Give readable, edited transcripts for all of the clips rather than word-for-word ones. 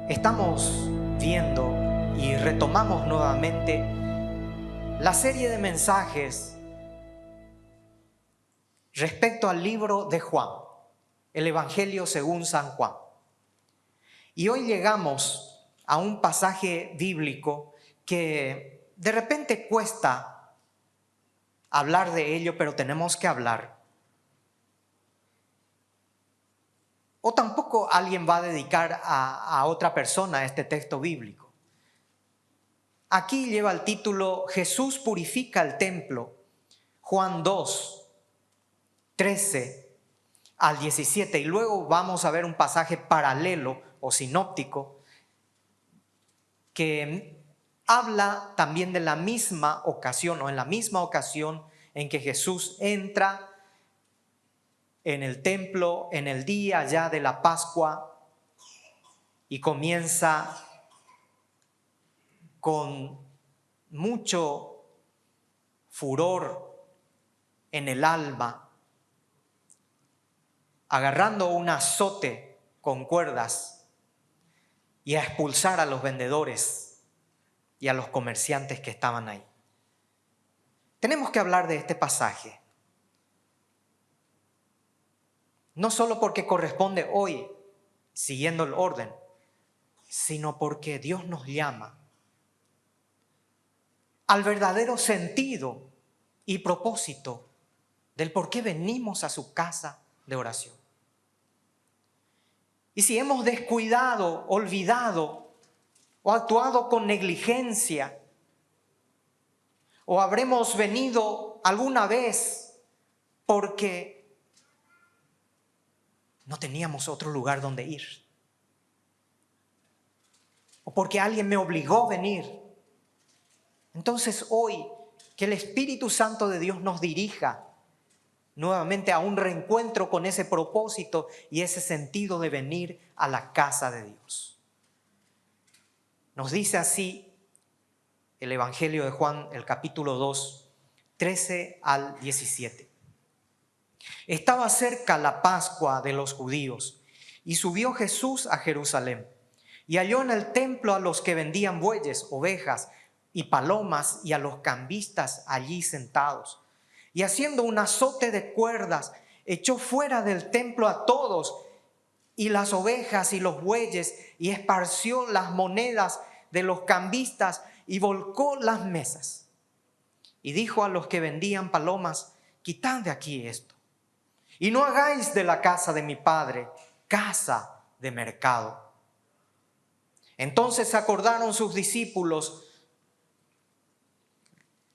Estamos viendo y retomamos nuevamente la serie de mensajes respecto al libro de Juan, el Evangelio según San Juan. Y hoy llegamos a un pasaje bíblico que de repente cuesta hablar de ello, pero tenemos que hablar. O tampoco alguien va a dedicar a otra persona este texto bíblico. Aquí lleva el título Jesús purifica el templo, Juan 2, 13 al 17. Y luego vamos a ver un pasaje paralelo o sinóptico que habla también de la misma ocasión o en la misma ocasión en que Jesús entra en el templo en el día ya de la Pascua y comienza con mucho furor en el alma, agarrando un azote con cuerdas y a expulsar a los vendedores y a los comerciantes que estaban ahí. Tenemos que hablar de este pasaje, no solo porque corresponde hoy, siguiendo el orden, sino porque Dios nos llama al verdadero sentido y propósito del por qué venimos a su casa de oración. Y si hemos descuidado, olvidado o actuado con negligencia, o habremos venido alguna vez porque no teníamos otro lugar donde ir, o porque alguien me obligó a venir, entonces hoy que el Espíritu Santo de Dios nos dirija nuevamente a un reencuentro con ese propósito y ese sentido de venir a la casa de Dios. Nos dice así el Evangelio de Juan, el capítulo 2, 13 al 17. Estaba cerca la Pascua de los judíos y subió Jesús a Jerusalén y halló en el templo a los que vendían bueyes, ovejas y palomas y a los cambistas allí sentados. Y haciendo un azote de cuerdas, echó fuera del templo a todos y las ovejas y los bueyes y esparció las monedas de los cambistas y volcó las mesas. Y dijo a los que vendían palomas: quitad de aquí esto y no hagáis de la casa de mi padre casa de mercado. Entonces acordaron sus discípulos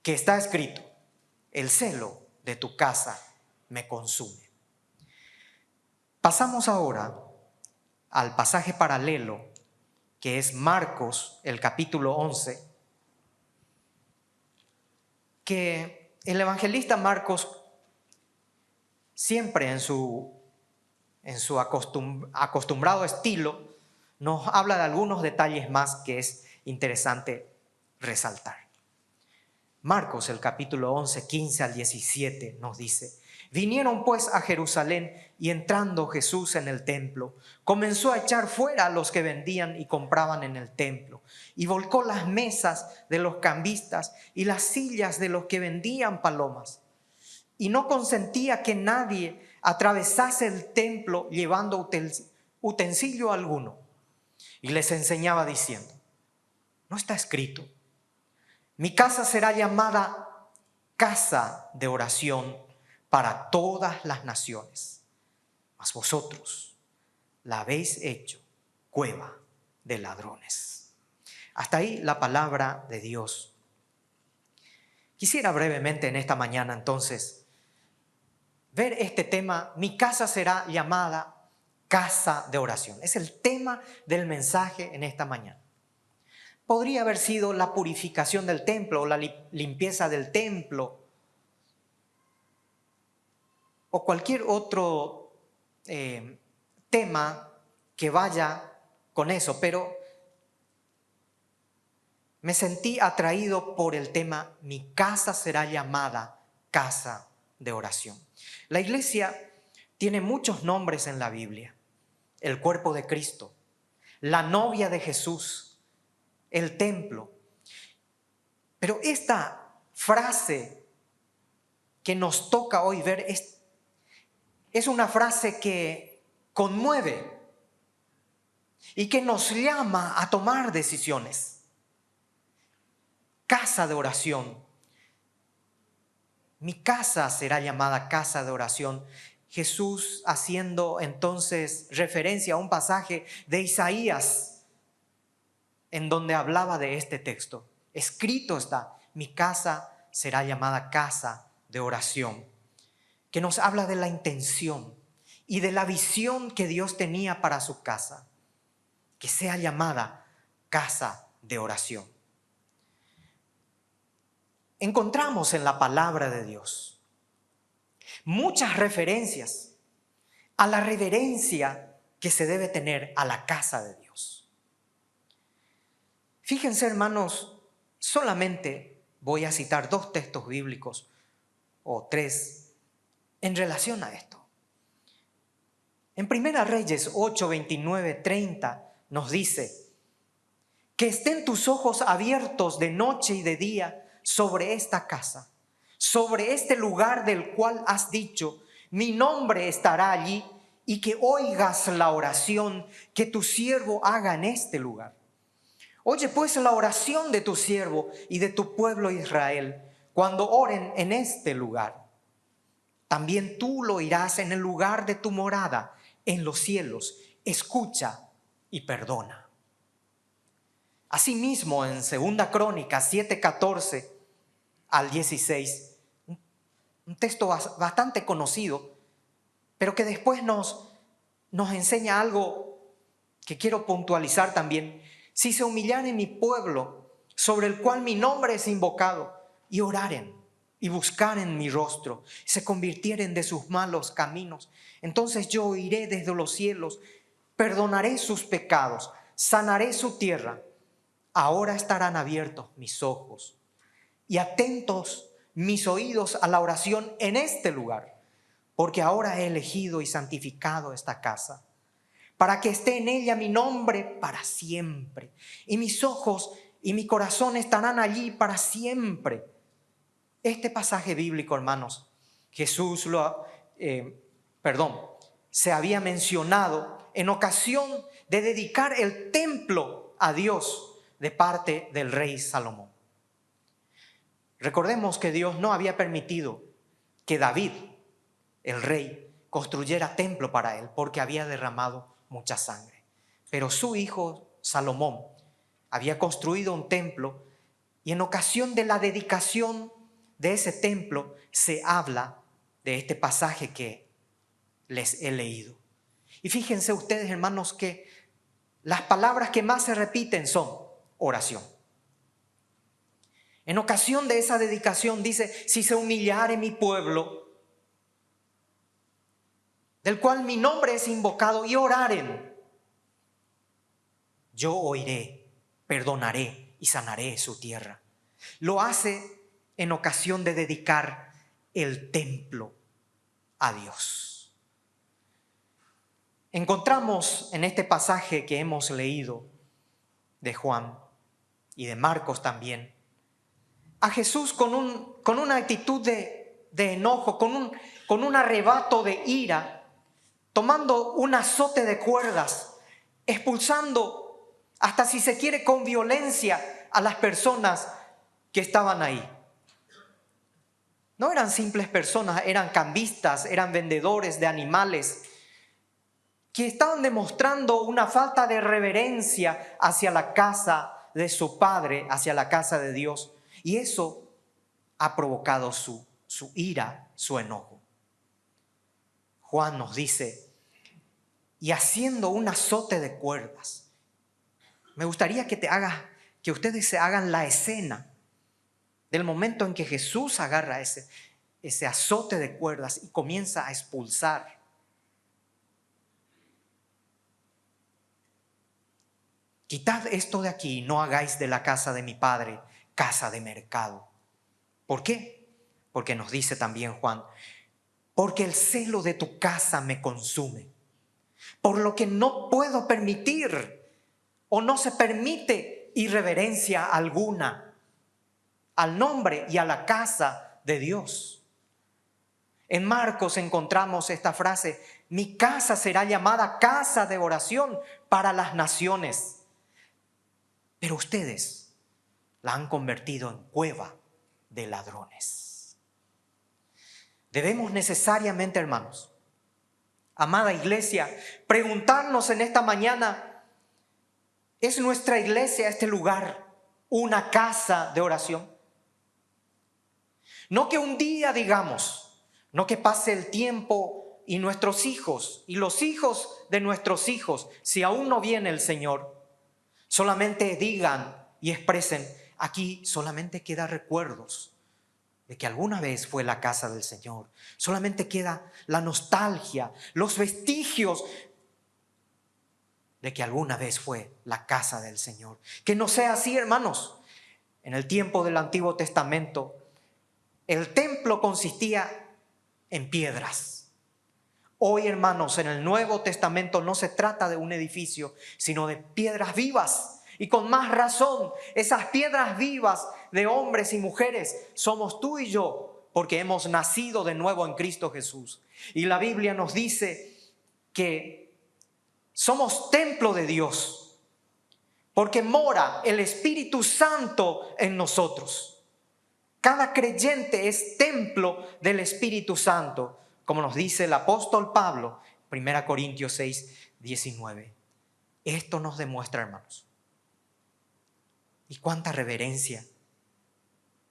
que está escrito: el celo de tu casa me consume. Pasamos ahora al pasaje paralelo, que es Marcos, el capítulo 11, que el evangelista Marcos siempre en su acostumbrado estilo nos habla de algunos detalles más que es interesante resaltar. Marcos, el capítulo 11, 15 al 17 nos dice: vinieron pues a Jerusalén y entrando Jesús en el templo, comenzó a echar fuera a los que vendían y compraban en el templo y volcó las mesas de los cambistas y las sillas de los que vendían palomas. Y no consentía que nadie atravesase el templo llevando utensilio alguno. Y les enseñaba diciendo: ¿no está escrito: mi casa será llamada casa de oración para todas las naciones? Mas vosotros la habéis hecho cueva de ladrones. Hasta ahí la palabra de Dios. Quisiera brevemente en esta mañana entonces ver este tema: mi casa será llamada casa de oración. Es el tema del mensaje en esta mañana. Podría haber sido la purificación del templo o la limpieza del templo o cualquier otro tema que vaya con eso, pero me sentí atraído por el tema: mi casa será llamada casa de oración. La iglesia tiene muchos nombres en la Biblia: el cuerpo de Cristo, la novia de Jesús, el templo. Pero esta frase que nos toca hoy ver es una frase que conmueve y que nos llama a tomar decisiones. Casa de oración. Mi casa será llamada casa de oración. Jesús haciendo entonces referencia a un pasaje de Isaías en donde hablaba de este texto. Escrito está, mi casa será llamada casa de oración, que nos habla de la intención y de la visión que Dios tenía para su casa, que sea llamada casa de oración. Encontramos en la palabra de Dios muchas referencias a la reverencia que se debe tener a la casa de Dios. Fíjense, hermanos, solamente voy a citar 2 textos bíblicos o 3 en relación a esto. En 1 Reyes 8, 29, 30 nos dice: que estén tus ojos abiertos de noche y de día sobre esta casa, sobre este lugar del cual has dicho, mi nombre estará allí, y que oigas la oración que tu siervo haga en este lugar. Oye pues la oración de tu siervo y de tu pueblo Israel cuando oren en este lugar. También tú lo oirás en el lugar de tu morada, en los cielos. Escucha y perdona. Asimismo, en 2 Crónicas 7, 14 al 16, un texto bastante conocido, pero que después nos enseña algo que quiero puntualizar también. Si se humillaren mi pueblo, sobre el cual mi nombre es invocado, y oraren y buscaren mi rostro, se convirtieren de sus malos caminos, entonces yo oiré desde los cielos, perdonaré sus pecados, sanaré su tierra. Ahora estarán abiertos mis ojos y atentos mis oídos a la oración en este lugar, porque ahora he elegido y santificado esta casa, para que esté en ella mi nombre para siempre, y mis ojos y mi corazón estarán allí para siempre. Este pasaje bíblico, hermanos, Jesús se había mencionado en ocasión de dedicar el templo a Dios de parte del rey Salomón. Recordemos que Dios no había permitido que David, el rey, construyera templo para él porque había derramado mucha sangre. Pero su hijo Salomón había construido un templo y en ocasión de la dedicación de ese templo se habla de este pasaje que les he leído. Y fíjense ustedes, hermanos, que las palabras que más se repiten son oración. En ocasión de esa dedicación dice: si se humillare mi pueblo, del cual mi nombre es invocado, y oraren, yo oiré, perdonaré y sanaré su tierra. Lo hace en ocasión de dedicar el templo a Dios. Encontramos en este pasaje que hemos leído de Juan y de Marcos también a Jesús con una actitud de enojo, con un arrebato de ira, tomando un azote de cuerdas, expulsando, hasta si se quiere con violencia, a las personas que estaban ahí. No eran simples personas, eran cambistas, eran vendedores de animales, que estaban demostrando una falta de reverencia hacia la casa de su Padre, hacia la casa de Dios. Y eso ha provocado su ira, su enojo. Juan nos dice: y haciendo un azote de cuerdas. Me gustaría que ustedes se hagan la escena del momento en que Jesús agarra ese azote de cuerdas y comienza a expulsar. Quitad esto de aquí, no hagáis de la casa de mi Padre casa de mercado. ¿Por qué? Porque nos dice también Juan: porque el celo de tu casa me consume, por lo que no puedo permitir o no se permite irreverencia alguna al nombre y a la casa de Dios. En Marcos encontramos esta frase: mi casa será llamada casa de oración para las naciones. Pero ustedes la han convertido en cueva de ladrones. Debemos necesariamente, hermanos, amada iglesia, preguntarnos en esta mañana: ¿es nuestra iglesia, este lugar, una casa de oración? No que un día digamos, no que pase el tiempo y nuestros hijos y los hijos de nuestros hijos, si aún no viene el Señor, solamente digan y expresen: aquí solamente queda recuerdos de que alguna vez fue la casa del Señor. Solamente queda la nostalgia, los vestigios de que alguna vez fue la casa del Señor. Que no sea así, hermanos. En el tiempo del Antiguo Testamento, el templo consistía en piedras. Hoy, hermanos, en el Nuevo Testamento no se trata de un edificio, sino de piedras vivas. Y con más razón, esas piedras vivas de hombres y mujeres somos tú y yo, porque hemos nacido de nuevo en Cristo Jesús. Y la Biblia nos dice que somos templo de Dios, porque mora el Espíritu Santo en nosotros. Cada creyente es templo del Espíritu Santo, como nos dice el apóstol Pablo, 1 Corintios 6, 19. Esto nos demuestra, hermanos, y cuánta reverencia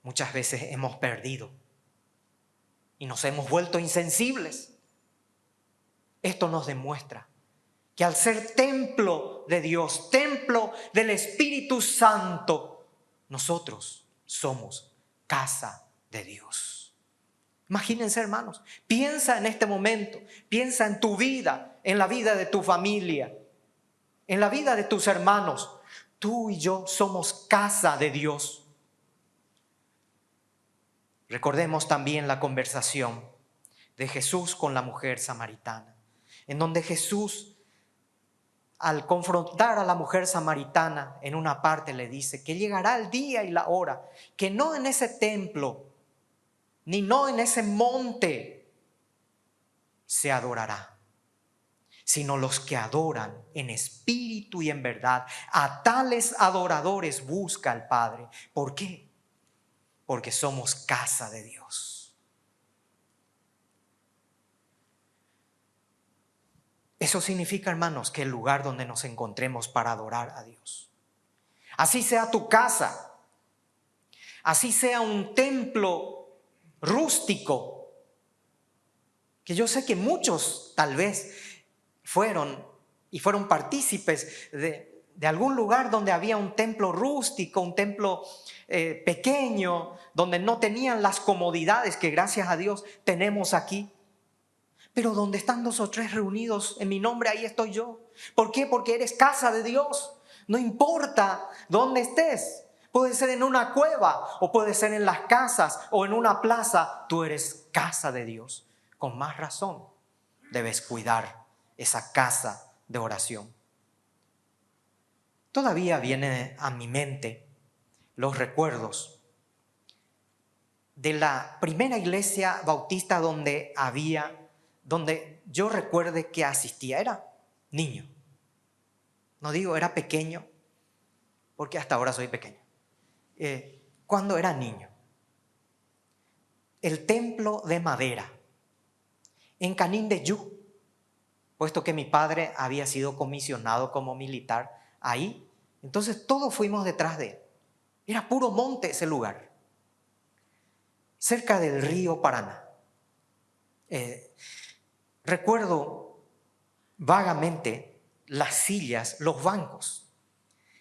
muchas veces hemos perdido y nos hemos vuelto insensibles. Esto nos demuestra que al ser templo de Dios, templo del Espíritu Santo, nosotros somos casa de Dios. Imagínense, hermanos, piensa en este momento, piensa en tu vida, en la vida de tu familia, en la vida de tus hermanos. Tú y yo somos casa de Dios. Recordemos también la conversación de Jesús con la mujer samaritana, en donde Jesús, al confrontar a la mujer samaritana, en una parte le dice que llegará el día y la hora, que no en ese templo, ni no en ese monte se adorará, sino los que adoran en espíritu y en verdad. A tales adoradores busca el Padre. ¿Por qué? Porque somos casa de Dios. Eso significa, hermanos, que el lugar donde nos encontremos para adorar a Dios, así sea tu casa, así sea un templo rústico, que yo sé que muchos tal vez fueron partícipes de algún lugar donde había un templo rústico, un templo pequeño, donde no tenían las comodidades que gracias a Dios tenemos aquí. Pero donde están 2 o 3 reunidos en mi nombre, ahí estoy yo. ¿Por qué? Porque eres casa de Dios. No importa dónde estés. Puede ser en una cueva o puede ser en las casas o en una plaza. Tú eres casa de Dios. Con más razón debes cuidar esa casa de oración. Todavía vienen a mi mente los recuerdos de la primera iglesia bautista donde yo recuerde que asistía. Era niño. No digo era pequeño, porque hasta ahora soy pequeño. Cuando era niño, el templo de madera en Canindeyú, puesto que mi padre había sido comisionado como militar ahí, entonces todos fuimos detrás de él. Era puro monte ese lugar, cerca del río Paraná. Recuerdo vagamente las sillas, los bancos,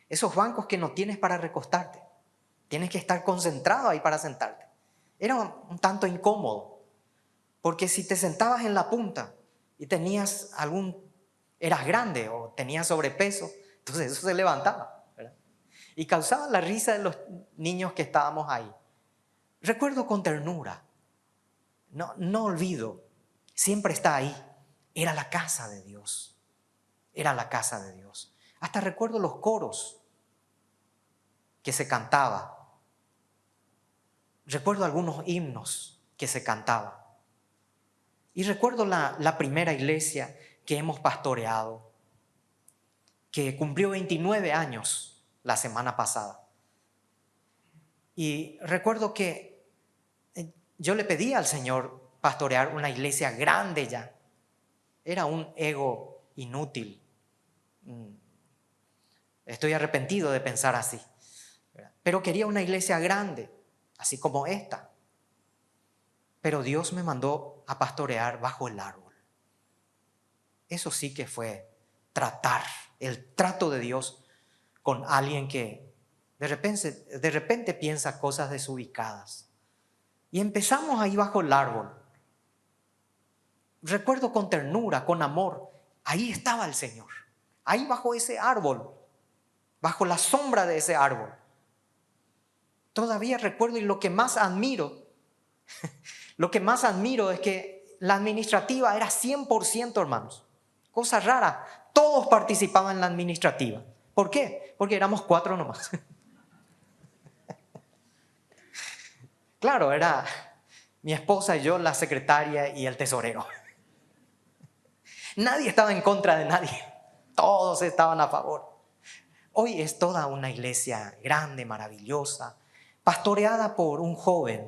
esos bancos que no tienes para recostarte, tienes que estar concentrado ahí para sentarte. Era un tanto incómodo, porque si te sentabas en la punta y eras grande o tenías sobrepeso, entonces eso se levantaba, ¿verdad? Y causaba la risa de los niños que estábamos ahí. Recuerdo con ternura, no olvido, siempre está ahí. Era la casa de Dios, era la casa de Dios. Hasta recuerdo los coros que se cantaba. Recuerdo algunos himnos que se cantaban. Y recuerdo la primera iglesia que hemos pastoreado, que cumplió 29 años la semana pasada. Y recuerdo que yo le pedí al Señor pastorear una iglesia grande ya. Era un ego inútil. Estoy arrepentido de pensar así. Pero quería una iglesia grande, así como esta. Pero Dios me mandó a pastorear bajo el árbol. Eso sí que fue tratar, el trato de Dios con alguien que de repente piensa cosas desubicadas. Y empezamos ahí bajo el árbol. Recuerdo con ternura, con amor, ahí estaba el Señor. Ahí bajo ese árbol, bajo la sombra de ese árbol. Todavía recuerdo, y lo que más admiro es que la administrativa era 100%, hermanos. Cosa rara, todos participaban en la administrativa. ¿Por qué? Porque éramos 4 nomás. Claro, era mi esposa y yo, la secretaria y el tesorero. Nadie estaba en contra de nadie. Todos estaban a favor. Hoy es toda una iglesia grande, maravillosa, pastoreada por un joven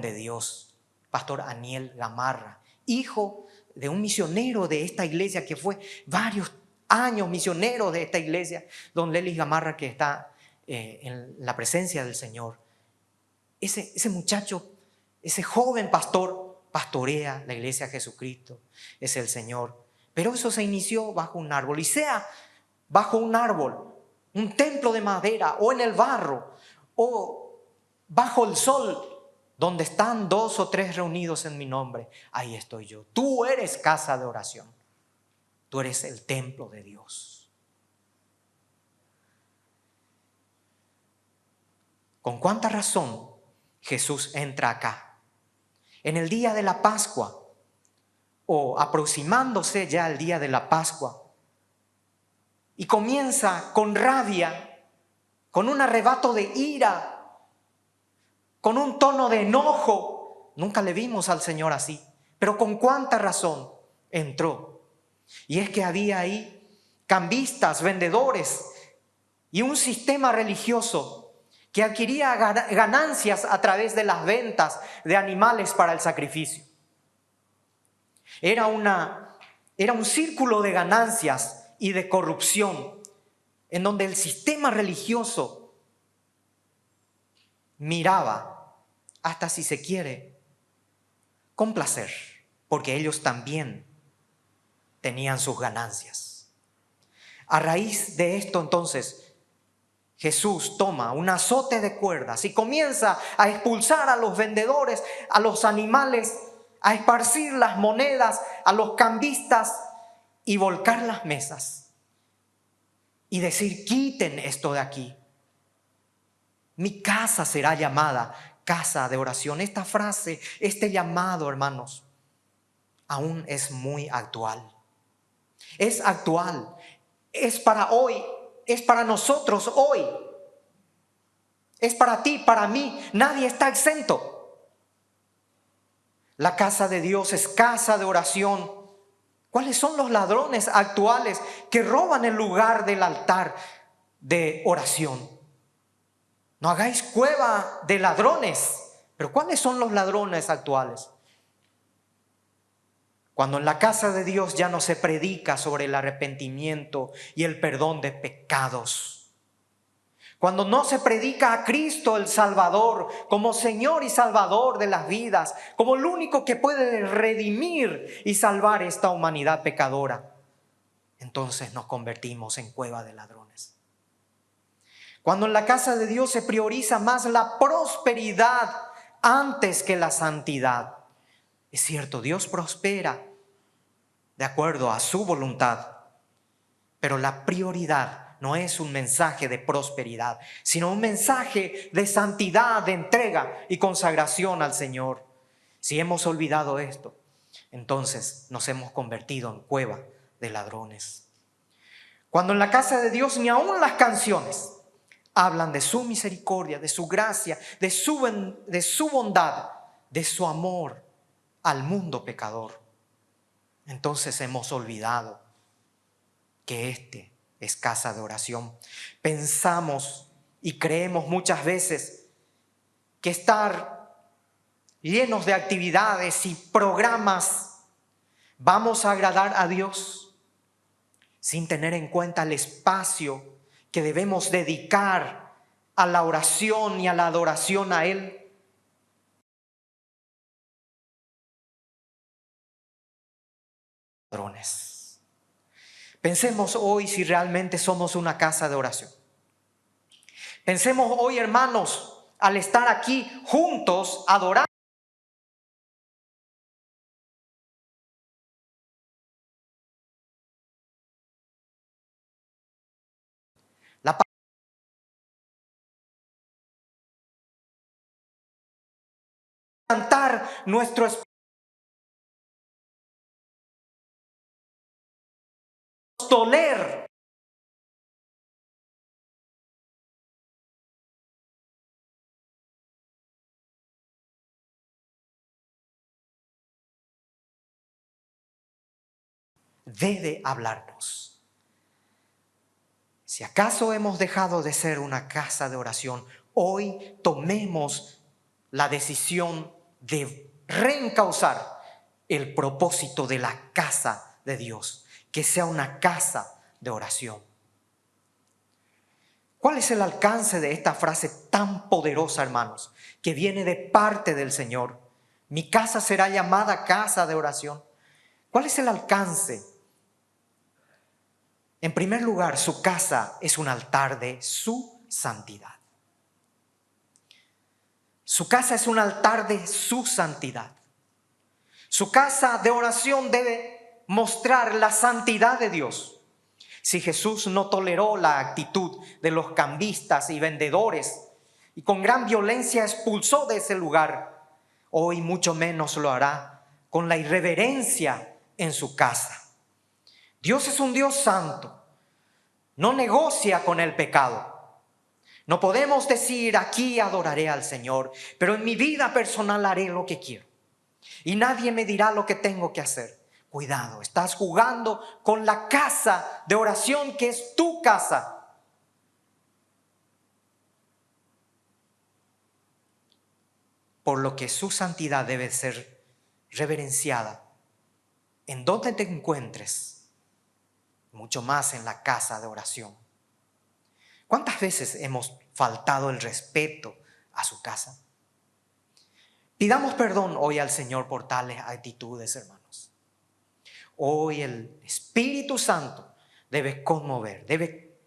de Dios, Pastor Aniel Gamarra, hijo de un misionero de esta iglesia que fue varios años misionero de esta iglesia, don Lelis Gamarra, que está en la presencia del Señor. Ese muchacho, ese joven pastor, pastorea la iglesia de Jesucristo, es el Señor. Pero eso se inició bajo un árbol, y sea bajo un árbol, un templo de madera, o en el barro, o bajo el sol, donde están 2 o 3 reunidos en mi nombre, ahí estoy yo. Tú eres casa de oración. Tú eres el templo de Dios. ¿Con cuánta razón Jesús entra acá? En el día de la Pascua, o aproximándose ya el día de la Pascua, y comienza con rabia, con un arrebato de ira, con un tono de enojo. Nunca le vimos al Señor así, pero con cuánta razón entró. Y es que había ahí cambistas, vendedores y un sistema religioso que adquiría ganancias a través de las ventas de animales para el sacrificio. Era un círculo de ganancias y de corrupción en donde el sistema religioso miraba, hasta si se quiere, con placer, porque ellos también tenían sus ganancias. A raíz de esto, entonces, Jesús toma un azote de cuerdas y comienza a expulsar a los vendedores, a los animales, a esparcir las monedas, a los cambistas y volcar las mesas y decir: quiten esto de aquí. Mi casa será llamada casa de oración. Esta frase, este llamado, hermanos, aún es muy actual. Es actual, es para hoy, es para nosotros hoy. Es para ti, para mí, nadie está exento. La casa de Dios es casa de oración. ¿Cuáles son los ladrones actuales que roban el lugar del altar de oración? No hagáis cueva de ladrones. Pero ¿cuáles son los ladrones actuales? Cuando en la casa de Dios ya no se predica sobre el arrepentimiento y el perdón de pecados. Cuando no se predica a Cristo el Salvador como Señor y Salvador de las vidas, como el único que puede redimir y salvar esta humanidad pecadora, entonces nos convertimos en cueva de ladrones. Cuando en la casa de Dios se prioriza más la prosperidad antes que la santidad. Es cierto, Dios prospera de acuerdo a su voluntad, pero la prioridad no es un mensaje de prosperidad, sino un mensaje de santidad, de entrega y consagración al Señor. Si hemos olvidado esto, entonces nos hemos convertido en cueva de ladrones. Cuando en la casa de Dios ni aun las canciones hablan de su misericordia, de su gracia, de su bondad, de su amor al mundo pecador, entonces hemos olvidado que este es casa de oración. Pensamos y creemos muchas veces que estar llenos de actividades y programas vamos a agradar a Dios sin tener en cuenta el espacio que debemos dedicar a la oración y a la adoración a Él. Pensemos hoy si realmente somos una casa de oración. Pensemos hoy, hermanos, al estar aquí juntos adorando, la cantar nuestro espíritu, toler debe hablarnos. Si acaso hemos dejado de ser una casa de oración, hoy tomemos la decisión de reencauzar el propósito de la casa de Dios, que sea una casa de oración. ¿Cuál es el alcance de esta frase tan poderosa, hermanos, que viene de parte del Señor? Mi casa será llamada casa de oración. ¿Cuál es el alcance? En primer lugar, su casa es un altar de su santidad. Su casa es un altar de su santidad. Su casa de oración debe mostrar la santidad de Dios. Si Jesús no toleró la actitud de los cambistas y vendedores y con gran violencia expulsó de ese lugar, hoy mucho menos lo hará con la irreverencia en su casa. Dios es un Dios santo, no negocia con el pecado. No podemos decir aquí adoraré al Señor, pero en mi vida personal haré lo que quiero y nadie me dirá lo que tengo que hacer. Cuidado, estás jugando con la casa de oración que es tu casa. Por lo que su santidad debe ser reverenciada en donde te encuentres, mucho más en la casa de oración. ¿Cuántas veces hemos faltado el respeto a su casa? Pidamos perdón hoy al Señor por tales actitudes, hermanos. Hoy el Espíritu Santo debe conmover, debe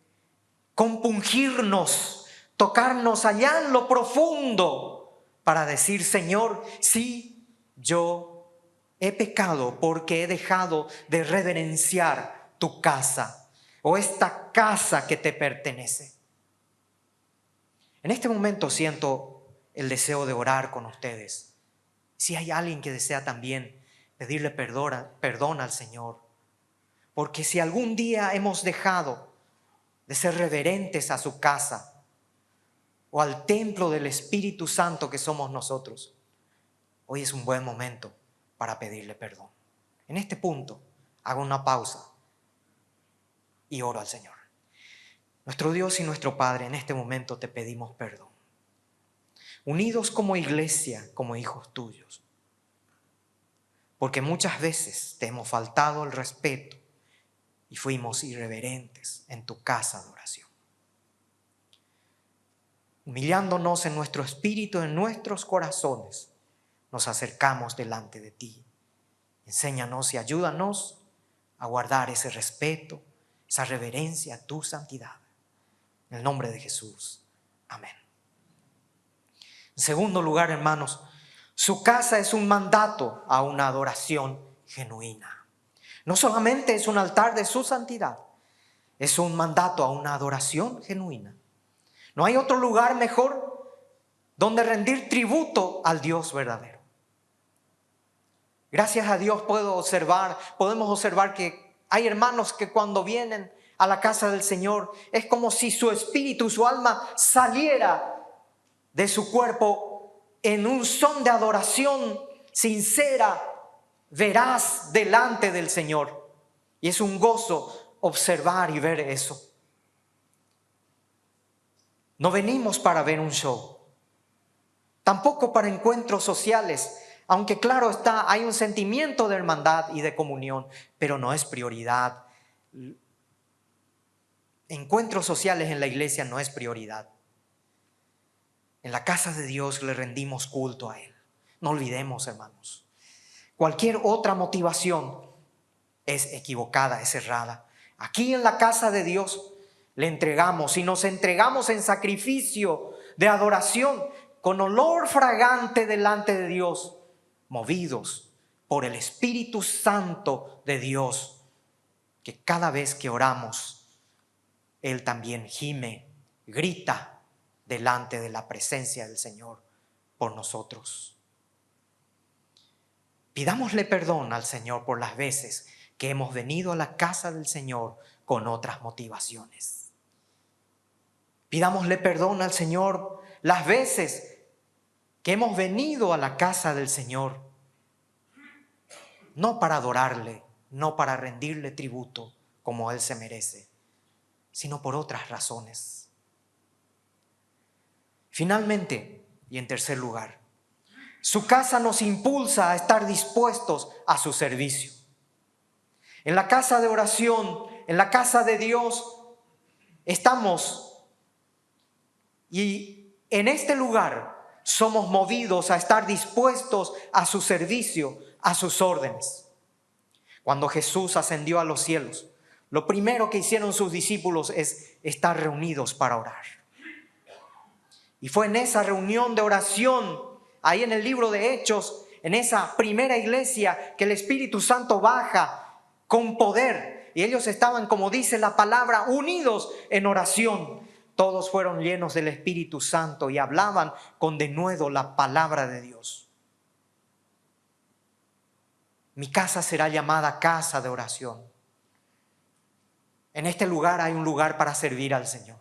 compungirnos, tocarnos allá en lo profundo para decir: Señor, sí, yo he pecado porque he dejado de reverenciar tu casa o esta casa que te pertenece. En este momento siento el deseo de orar con ustedes. Si hay alguien que desea también pedirle perdón al Señor, porque si algún día hemos dejado de ser reverentes a su casa o al templo del Espíritu Santo que somos nosotros, hoy es un buen momento para pedirle perdón. En este punto hago una pausa y oro al Señor. Nuestro Dios y nuestro Padre, en este momento te pedimos perdón. Unidos como iglesia, como hijos tuyos, porque muchas veces te hemos faltado el respeto y fuimos irreverentes en tu casa de oración. Humillándonos en nuestro espíritu, en nuestros corazones, nos acercamos delante de ti. Enséñanos y ayúdanos a guardar ese respeto, esa reverencia a tu santidad. En el nombre de Jesús. Amén. En segundo lugar, hermanos, su casa es un mandato a una adoración genuina. No solamente es un altar de su santidad, es un mandato a una adoración genuina. No hay otro lugar mejor donde rendir tributo al Dios verdadero. Gracias a Dios podemos observar que hay hermanos que cuando vienen a la casa del Señor, es como si su espíritu, su alma saliera de su cuerpo en un son de adoración sincera, veraz delante del Señor. Y es un gozo observar y ver eso. No venimos para ver un show, tampoco para encuentros sociales, aunque claro está, hay un sentimiento de hermandad y de comunión, pero no es prioridad. Encuentros sociales en la iglesia no es prioridad. En la casa de Dios le rendimos culto a Él. No olvidemos, hermanos. Cualquier otra motivación es equivocada, es errada. Aquí en la casa de Dios le entregamos y nos entregamos en sacrificio de adoración con olor fragante delante de Dios, movidos por el Espíritu Santo de Dios, que cada vez que oramos, Él también gime, grita delante de la presencia del Señor por nosotros. Pidámosle perdón al Señor por las veces que hemos venido a la casa del Señor con otras motivaciones. Pidámosle perdón al Señor las veces que hemos venido a la casa del Señor, no para adorarle, no para rendirle tributo como Él se merece, sino por otras razones. Finalmente, y en tercer lugar, su casa nos impulsa a estar dispuestos a su servicio. En la casa de oración, en la casa de Dios, estamos y en este lugar somos movidos a estar dispuestos a su servicio, a sus órdenes. Cuando Jesús ascendió a los cielos, lo primero que hicieron sus discípulos es estar reunidos para orar. Y fue en esa reunión de oración, ahí en el libro de Hechos, en esa primera iglesia, que el Espíritu Santo baja con poder. Y ellos estaban, como dice la palabra, unidos en oración. Todos fueron llenos del Espíritu Santo y hablaban con denuedo la palabra de Dios. Mi casa será llamada casa de oración. En este lugar hay un lugar para servir al Señor.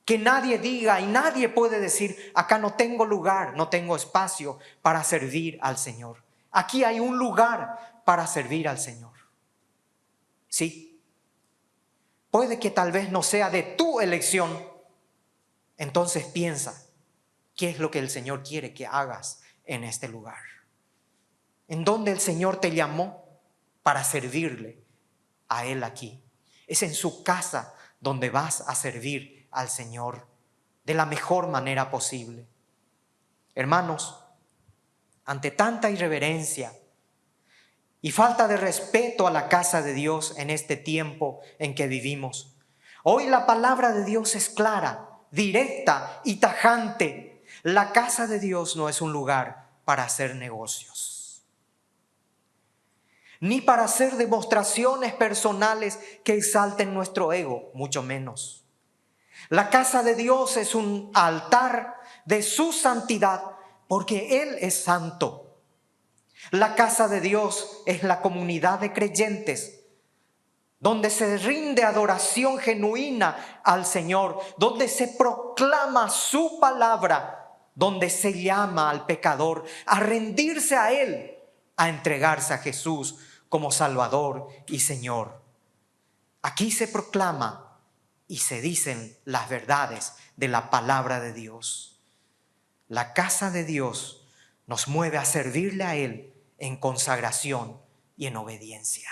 Que nadie diga y nadie puede decir, acá no tengo lugar, no tengo espacio para servir al Señor. Aquí hay un lugar para servir al Señor. Sí, puede que tal vez no sea de tu elección. Entonces piensa, ¿qué es lo que el Señor quiere que hagas en este lugar? ¿En dónde el Señor te llamó para servirle a Él aquí? Es en su casa donde vas a servir al Señor de la mejor manera posible. Hermanos, ante tanta irreverencia y falta de respeto a la casa de Dios en este tiempo en que vivimos, hoy la palabra de Dios es clara, directa y tajante. La casa de Dios no es un lugar para hacer negocios, ni para hacer demostraciones personales que exalten nuestro ego, mucho menos. La casa de Dios es un altar de su santidad, porque Él es santo. La casa de Dios es la comunidad de creyentes, donde se rinde adoración genuina al Señor, donde se proclama su palabra, donde se llama al pecador a rendirse a Él, a entregarse a Jesús como Salvador y Señor. Aquí se proclama y se dicen las verdades de la palabra de Dios. La casa de Dios nos mueve a servirle a Él en consagración y en obediencia.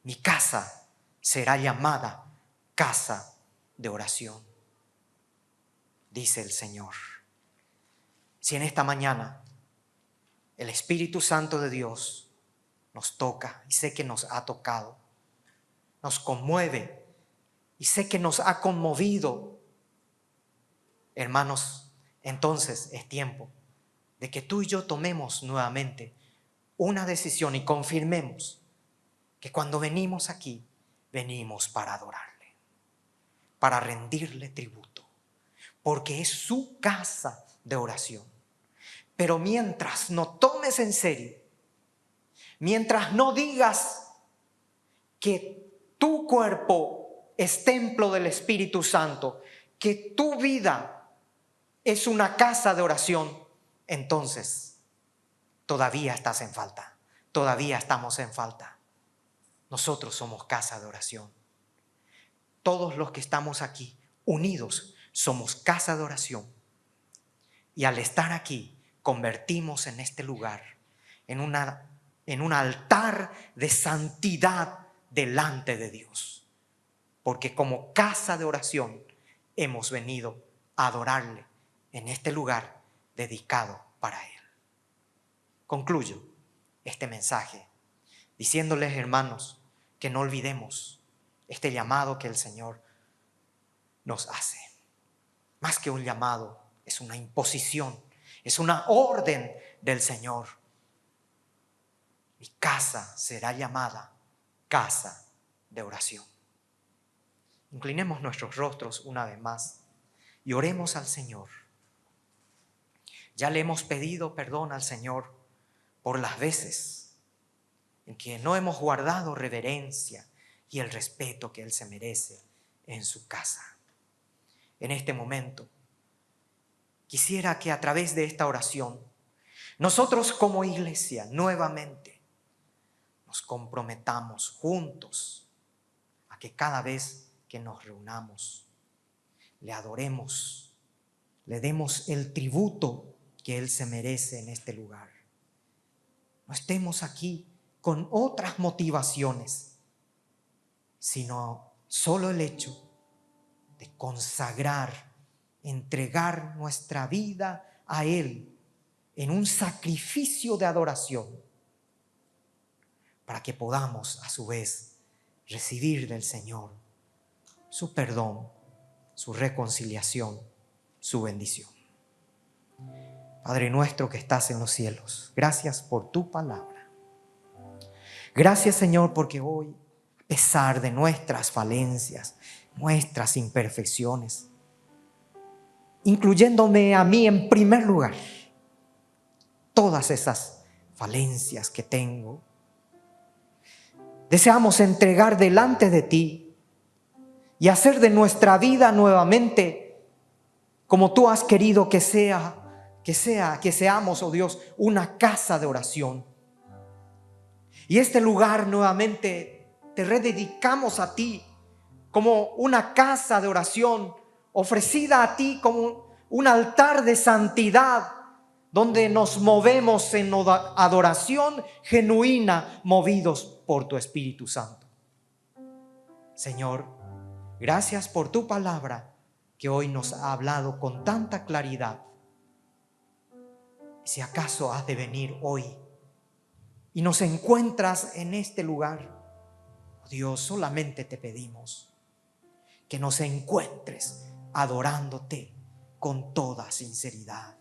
Mi casa será llamada casa de oración, dice el Señor. Si en esta mañana el Espíritu Santo de Dios nos toca, y sé que nos ha tocado, nos conmueve, y sé que nos ha conmovido, hermanos, entonces es tiempo de que tú y yo tomemos nuevamente una decisión y confirmemos que cuando venimos aquí, venimos para adorarle, para rendirle tributo, porque es su casa de oración. Pero mientras no tomes en serio, mientras no digas que tu cuerpo es templo del Espíritu Santo, que tu vida es una casa de oración, entonces todavía estás en falta, todavía estamos en falta. Nosotros somos casa de oración. Todos los que estamos aquí unidos somos casa de oración. Y al estar aquí, convertimos en este lugar en un altar de santidad delante de Dios. Porque como casa de oración hemos venido a adorarle en este lugar dedicado para Él. Concluyo este mensaje diciéndoles, hermanos, que no olvidemos este llamado que el Señor nos hace. Más que un llamado, es una imposición, es una orden del Señor. Mi casa será llamada casa de oración. Inclinemos nuestros rostros una vez más y oremos al Señor. Ya le hemos pedido perdón al Señor por las veces en que no hemos guardado reverencia y el respeto que Él se merece en su casa. En este momento, quisiera que a través de esta oración, nosotros como iglesia nuevamente nos comprometamos juntos a que cada vez que nos reunamos, le adoremos, le demos el tributo que Él se merece en este lugar. No estemos aquí con otras motivaciones, sino solo el hecho de consagrar, entregar nuestra vida a Él en un sacrificio de adoración, para que podamos a su vez recibir del Señor su perdón, su reconciliación, su bendición. Padre nuestro que estás en los cielos, gracias por tu palabra. Gracias, Señor, porque hoy, a pesar de nuestras falencias, nuestras imperfecciones, incluyéndome a mí en primer lugar, todas esas falencias que tengo, deseamos entregar delante de ti y hacer de nuestra vida nuevamente como tú has querido que seamos, oh Dios, una casa de oración. Y este lugar nuevamente te rededicamos a ti como una casa de oración ofrecida a ti como un altar de santidad donde nos movemos en adoración genuina, movidos por tu Espíritu Santo. Señor, gracias por tu palabra que hoy nos ha hablado con tanta claridad. Si acaso has de venir hoy y nos encuentras en este lugar, Dios, solamente te pedimos que nos encuentres adorándote con toda sinceridad.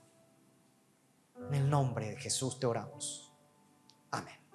En el nombre de Jesús te oramos. Amén.